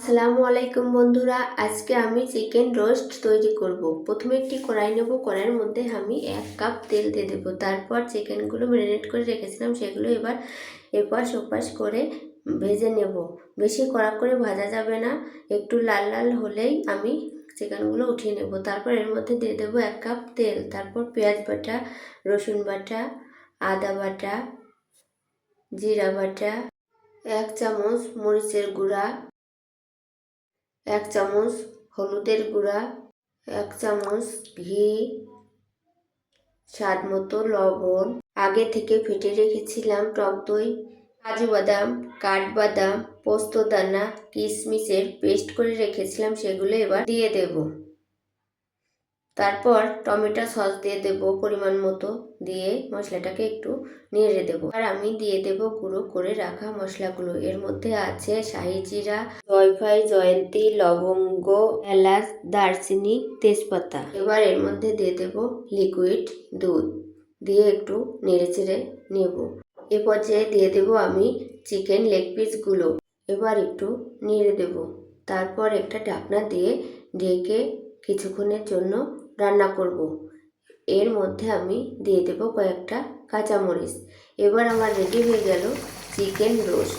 আসসালামু আলাইকুম বন্ধুরা, আজকে আমি চিকেন রোস্ট তৈরি করব। প্রথমে একটি কড়াই নেব। কড়াইয়ের মধ্যে আমি 1 কাপ তেল দিয়ে দেবো। তারপর চিকেনগুলো ম্যারিনেট করে রেখেছিলাম সেগুলো এবার এপাশ ওপাশ করে ভেজে নেব। বেশি কড়া করে ভাজা যাবে না, একটু লাল লাল হলেই আমি চিকেনগুলো উঠিয়ে নেব। তারপর এর মধ্যে দিয়ে দেবো 1 কাপ তেল। তারপর পেঁয়াজ বাটা, রসুন বাটা, আদা বাটা, জিরা বাটা, 1 চামচ মরিচের গুঁড়া, 1 চামচ হলুদের গুঁড়া, 1 চামচ ঘি, স্বাদ মতো লবণ, আগে থেকে ফেটে রেখেছিলাম টক দই, কাজু বাদাম, কাঠবাদাম, পোস্তদানা, কিশমিশের পেস্ট করে রেখেছিলাম সেগুলো এবার দিয়ে দেব। তারপর টমেটো সস দিয়ে দেব পরিমাণ মতো, দিয়ে মশলাটাকে একটু নেড়ে দেব। আর আমি দিয়ে দেব গুঁড়ো করে রাখা মশলাগুলো। এর মধ্যে আছে শাহি জিরা, জয়ফল, জয়ন্তী, লবঙ্গ, এলাচ, দারচিনি, তেজপাতা। এবার এর মধ্যে দিয়ে দেব লিকুইড দুধ, দিয়ে একটু নেড়ে চেড়ে নেব। এ পর্যায়ে দিয়ে দেব আমি চিকেন লেগ পিসগুলো, এবার একটু নেড়ে দেব। তারপর একটা ঢাকনা দিয়ে ঢেকে কিছুক্ষণের জন্য রান্না করব। এর মধ্যে আমি দিয়ে দেব কয়েকটা কাঁচামরিচ। এবার আমার রেডি হয়ে গেল চিকেন রোস্ট।